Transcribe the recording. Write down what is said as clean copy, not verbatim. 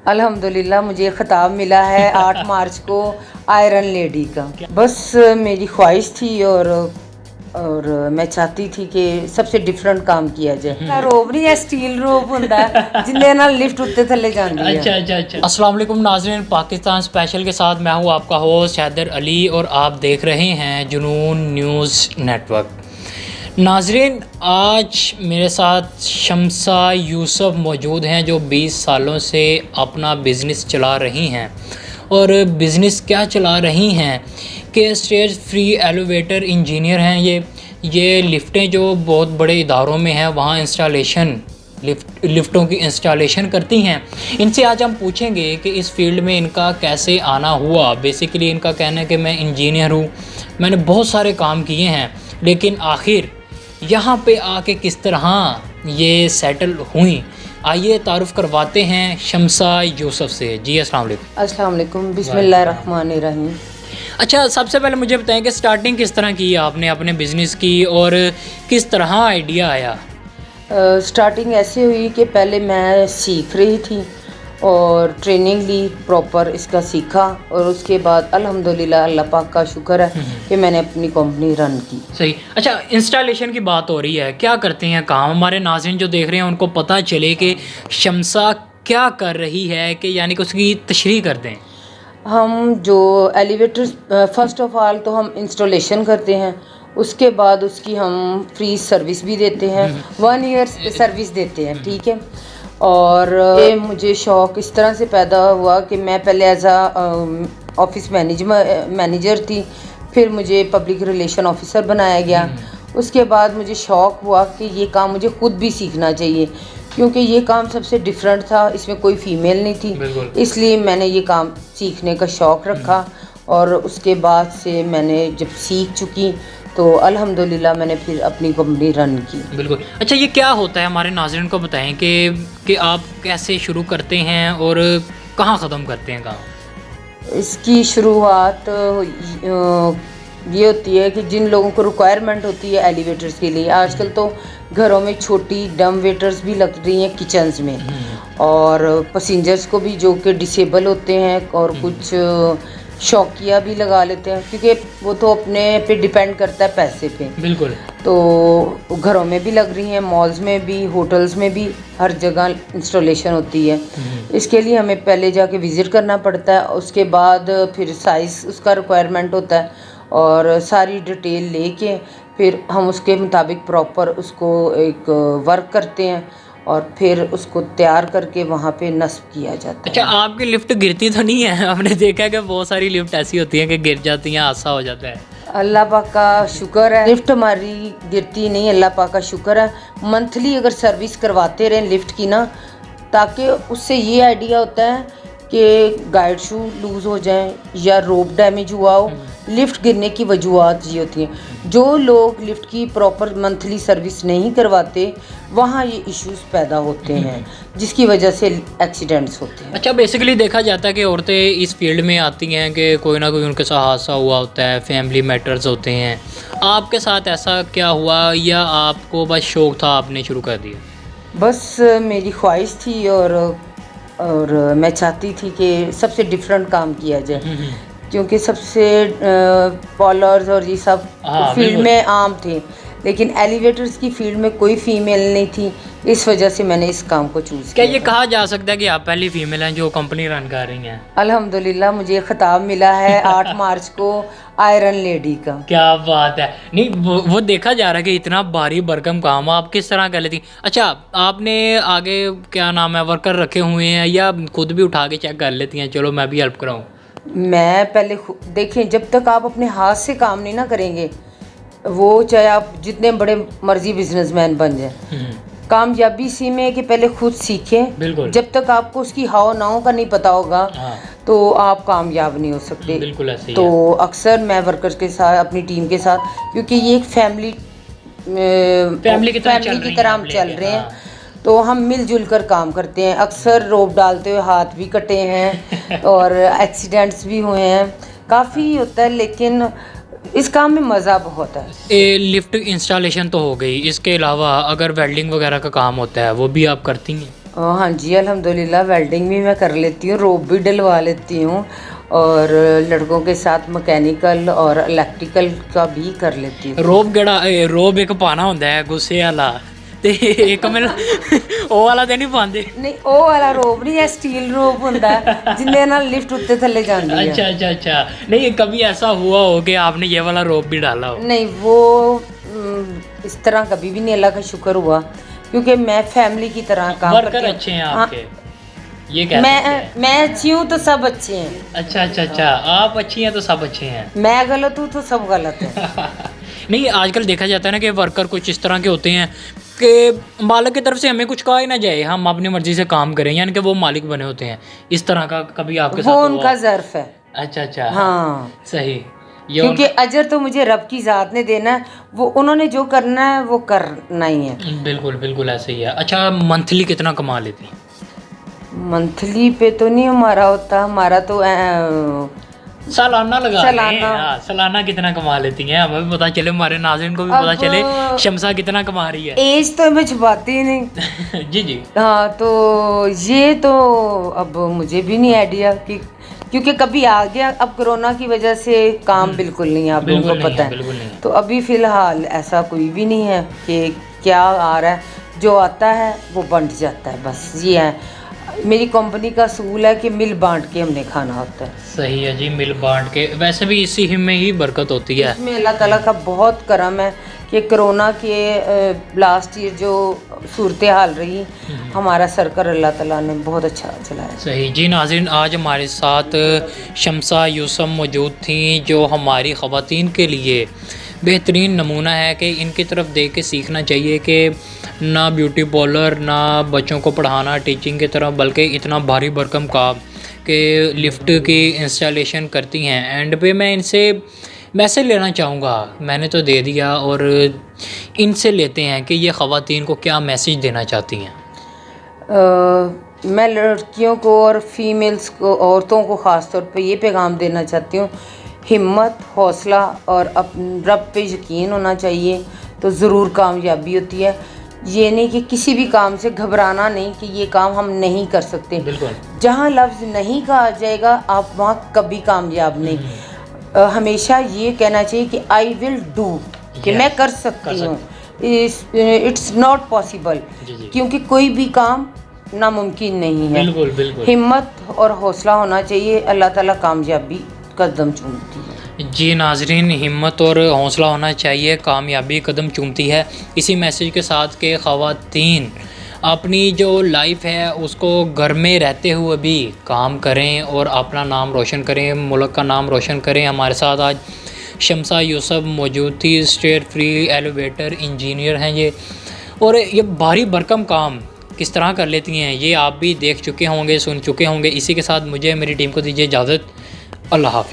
अल्हम्दुलिल्लाह मुझे ख़िताब मिला है 8 मार्च को आयरन लेडी का। बस मेरी ख्वाहिश थी और मैं चाहती थी कि सबसे डिफरेंट काम किया जाए। रोब नहीं है, स्टील रोब होता है जिंदे नाल लिफ्ट उत्ते थल्ले जांदी है। अच्छा। अस्सलाम वालेकुम नाज़रीन, पाकिस्तान स्पेशल के साथ मैं हूँ आपका होस्ट हैदर अली और आप देख रहे हैं जुनून न्यूज़ नेटवर्क। नाज़रीन, आज मेरे साथ शम्सा यूसुफ मौजूद हैं जो 20 सालों से अपना बिज़नेस चला रही हैं। और बिज़नेस क्या चला रही हैं कि स्टेज फ्री एलिवेटर इंजीनियर हैं। ये लिफ्टें जो बहुत बड़े इदारों में हैं वहाँ इंस्टॉलेशन लिफ्टों की इंस्टॉलेशन करती हैं। इनसे आज हम पूछेंगे कि इस फील्ड में इनका कैसे आना हुआ। बेसिकली इनका कहना है कि मैं इंजीनियर हूँ, मैंने बहुत सारे काम किए हैं, लेकिन आखिर यहाँ पे आके किस तरह ये सेटल हुई। आइए तारुफ़ करवाते हैं शम्सा यूसुफ से। जी अस्सलाम वालेकुम। अस्सलाम वालेकुम, बिस्मिल्लाहिर्रहमानिर्रहीम। अच्छा, सबसे पहले मुझे बताएं कि स्टार्टिंग किस तरह की आपने अपने बिज़नेस की और किस तरह आइडिया आया। स्टार्टिंग ऐसे हुई कि पहले मैं सीख रही थी और ट्रेनिंग ली, प्रॉपर इसका सीखा और उसके बाद अल्हम्दुलिल्लाह अल्लाह पाक का शुक्र है कि मैंने अपनी कंपनी रन की। सही। अच्छा, इंस्टॉलेशन की बात हो रही है, क्या करते हैं काम, हमारे नाज़रीन जो देख रहे हैं उनको पता चले कि शम्सा क्या कर रही है, कि यानी कि उसकी तशरीह कर दें। हम जो एलिवेटर फर्स्ट ऑफ ऑल तो हम इंस्टॉलेशन करते हैं, उसके बाद उसकी हम फ्री सर्विस भी देते हैं, 1 ईयर सर्विस देते हैं, ठीक है। और ये मुझे शौक़ इस तरह से पैदा हुआ कि मैं पहले एज आ ऑफिस मैनेजर थी, फिर मुझे पब्लिक रिलेशन ऑफिसर बनाया गया। उसके बाद मुझे शौक़ हुआ कि ये काम मुझे ख़ुद भी सीखना चाहिए, क्योंकि ये काम सबसे डिफरेंट था, इसमें कोई फ़ीमेल नहीं थी, इसलिए मैंने ये काम सीखने का शौक़ रखा। और उसके बाद से मैंने जब सीख चुकी तो अल्हम्दुलिल्लाह मैंने फिर अपनी कंपनी रन की। बिल्कुल। अच्छा, ये क्या होता है, हमारे नाज़रीन को बताएं कि आप कैसे शुरू करते हैं और कहाँ ख़त्म करते हैं काम। इसकी शुरुआत ये होती है कि जिन लोगों को रिक्वायरमेंट होती है एलिवेटर्स के लिए, आजकल तो घरों में छोटी डम वेटर्स भी लग रही हैं किचन्स में, और पैसेंजर्स को भी जो कि डिसेबल होते हैं और कुछ शौकिया भी लगा लेते हैं, क्योंकि वो तो अपने पे डिपेंड करता है पैसे पे। बिल्कुल। तो घरों में भी लग रही हैं, मॉल्स में भी, होटल्स में भी, हर जगह इंस्टॉलेशन होती है। इसके लिए हमें पहले जाके विज़िट करना पड़ता है, उसके बाद फिर साइज़ उसका रिक्वायरमेंट होता है और सारी डिटेल लेके फिर हम उसके मुताबिक प्रॉपर उसको एक वर्क करते हैं और फिर उसको तैयार करके वहाँ पे नस्ब किया जाता है। अच्छा, आपकी लिफ्ट गिरती तो नहीं है? हमने देखा है कि बहुत सारी लिफ्ट ऐसी होती हैं कि गिर जाती हैं, हादसा हो जाता है। अल्लाह पाक का शुक्र है, लिफ्ट हमारी गिरती नहीं, अल्लाह पाक का शुक्र है। मंथली अगर सर्विस करवाते रहें लिफ्ट की ना, ताकि उससे ये आइडिया होता है कि गाइड शू लूज़ हो जाए या रोप डैमेज हुआ हो, लिफ्ट गिरने की वजूहत ये होती हैं। जो लोग लिफ्ट की प्रॉपर मंथली सर्विस नहीं करवाते, वहाँ ये इश्यूज पैदा होते हैं जिसकी वजह से एक्सीडेंट्स होते हैं। अच्छा, बेसिकली देखा जाता है कि औरतें इस फील्ड में आती हैं कि कोई ना कोई उनके साथ हादसा हुआ होता है, फैमिली मैटर्स होते हैं। आपके साथ ऐसा क्या हुआ या आपको बस शौक़ था, आपने शुरू कर दिया? बस मेरी ख्वाहिश थी और मैं चाहती थी कि सबसे डिफरेंट काम किया जाए, क्योंकि सबसे पॉलर्स और ये सब फील्ड में आम थे, लेकिन एलिवेटर्स की फील्ड में कोई फीमेल नहीं थी, इस वजह से मैंने इस काम को चूज़ क्या किया। ये कहा जा सकता है कि आप पहली फीमेल हैं जो कंपनी रन कर रही हैं? अल्हम्दुलिल्लाह मुझे ख़िताब मिला है 8 मार्च को आयरन लेडी का। क्या बात है। नहीं, वो देखा जा रहा है कि इतना भारी भरकम काम आप किस तरह कर लेती। अच्छा, आपने आगे क्या नाम है वर्कर रखे हुए हैं या खुद भी उठा के चेक कर लेती हैं, चलो मैं भी हेल्प कराऊँ? मैं पहले देखें, जब तक आप अपने हाथ से काम नहीं ना करेंगे, वो चाहे आप जितने बड़े मर्जी बिजनेसमैन बन जाएं, कामयाबी इसी में है कि पहले खुद सीखें। जब तक आपको उसकी हाव नाव का नहीं पता होगा तो आप कामयाब नहीं हो सकते। बिल्कुल ऐसे ही तो है। अक्सर मैं वर्कर्स के साथ, अपनी टीम के साथ, क्योंकि ये एक फैमिली की तरह हम चल रहे हैं, तो हम मिलजुल कर काम करते हैं। अक्सर रोप डालते हुए हाथ भी कटे हैं और एक्सीडेंट्स भी हुए हैं, काफ़ी होता है, लेकिन इस काम में मज़ा बहुत है। लिफ्ट इंस्टॉलेशन तो हो गई, इसके अलावा अगर वेल्डिंग वगैरह का काम होता है वो भी आप करती हैं? हाँ जी, अल्हम्दुलिल्लाह वेल्डिंग भी मैं कर लेती हूँ, रोप भी डलवा लेती हूँ और लड़कों के साथ मैकेनिकल और इलेक्ट्रिकल का भी कर लेती हूँ। रोब एक पाना होंदा है गुस्से वाला ते एक मेरा ਉਹ ਵਾਲਾ ਤੇ ਨਹੀਂ ਪਾਉਂਦੇ। नहीं ਉਹ वाला रोप नहीं है, स्टील रोप ਹੁੰਦਾ है जिंदे नाल लिफ्ट उत्ते थल्ले जांदी है। अच्छा अच्छा अच्छा, नहीं कभी ऐसा हुआ हो कि आपने ये वाला रोप भी डाला हो? नहीं वो इस तरह कभी भी नहीं, अल्लाह का शुक्र हुआ क्योंकि मैं फैमिली की तरह काम वर्कर करती हूँ। अच्छे हैं हाँ, आपके, ये कह सकते हैं। मैं अच्छी हूँ तो सब अच्छे हैं, अच्छा अच्छा अच्छा, आप अच्छी हैं तो सब अच्छे हैं। मैं गलत हूँ तो सब गलत है। नहीं आजकल देखा जाता है ना कि वर्कर कुछ इस तरह के होते हैं कि मालिक की तरफ से हमें कुछ कहा ही ना जाए, हम अपनी मर्जी से काम करें, यानी कि वो मालिक बने होते हैं। इस तरह का कभी आपके साथ वो हुआ? उनका ज़र्फ है। अच्छा अच्छा, हाँ सही। ये क्योंकि अजर तो मुझे रब की ज़ात ने देना है, वो उन्होंने जो करना है वो करना ही है। बिल्कुल बिल्कुल ऐसे ही है। अच्छा, मंथली कितना कमा लेती हैं? मंथली पे तो नहीं हमारा होता, हमारा तो सालाना लगा सालाना। लें। हाँ, सालाना कितना कमा लेती हैं, हमें भी पता चले, हमारे नाज़रीन को भी पता अब- चले शमसा कितना कमा रही है। एज तो मैं छुपाती ही नहीं। जी जी। हाँ तो ये तो अब मुझे भी नहीं आइडिया कि क्योंकि कभी आ गया, अब कोरोना की वजह से काम बिल्कुल नहीं है, आप लोगों बिल्कुल को नहीं पता है, है। बिल्कुल नहीं है। तो अभी फ़िलहाल ऐसा कोई भी नहीं है कि क्या आ रहा है, जो आता है वो बंट जाता है, बस ये है। मेरी कंपनी का असूल है कि मिल बांट के हमने खाना होता है। सही है जी, मिल बांट के। वैसे भी इसी में ही बरकत होती है। इसमें अल्लाह ताला का बहुत करम है कि कोरोना के लास्ट ईयर जो सूरत हाल रही, हमारा सरकार अल्लाह ताला ने बहुत अच्छा चलाया। सही जी। नाज़रीन, आज हमारे साथ शमसा यूसुफ मौजूद थी, जो हमारी ख़वातीन के लिए बेहतरीन नमूना है कि इनकी तरफ देख के सीखना चाहिए कि ना ब्यूटी पार्लर, ना बच्चों को पढ़ाना टीचिंग की तरफ, बल्कि इतना भारी भरकम काम कि लिफ्ट की इंस्टॉलेशन करती हैं। एंड पे मैं इनसे मैसेज लेना चाहूँगा, मैंने तो दे दिया, और इनसे लेते हैं कि ये ख़वातीन को क्या मैसेज देना चाहती हैं। मैं लड़कियों को और फीमेल्स को, औरतों को ख़ास तौर पे ये पैगाम देना चाहती हूँ, हिम्मत, हौसला और रब पे यकीन होना चाहिए तो ज़रूर कामयाबी होती है। ये नहीं कि किसी भी काम से घबराना नहीं कि ये काम हम नहीं कर सकते। बिल्कुल। जहाँ लफ्ज़ नहीं कहा जाएगा आप वहाँ कभी कामयाब नहीं। हमेशा ये कहना चाहिए कि आई विल डू, कि मैं कर सकती हूँ, इट्स नॉट पॉसिबल, क्योंकि कोई भी काम नामुमकिन नहीं है। बिल्कुल बिल्कुल। हिम्मत और हौसला होना चाहिए, अल्लाह ताला कामयाबी कदम चूमती है। जी नाजरीन, हिम्मत और हौसला होना चाहिए, कामयाबी कदम चूमती है। इसी मैसेज के साथ के ख़वातीन अपनी जो लाइफ है उसको घर में रहते हुए भी काम करें और अपना नाम रोशन करें, मुल्क का नाम रोशन करें। हमारे साथ आज शमसा यूसुफ मौजूद थी, स्टेट फ्री एलिवेटर इंजीनियर हैं ये, और ये भारी भरकम काम किस तरह कर लेती हैं ये आप भी देख चुके होंगे, सुन चुके होंगे। इसी के साथ मुझे, मेरी टीम को दीजिए इजाज़त। अल्लाह हाफ़िज़।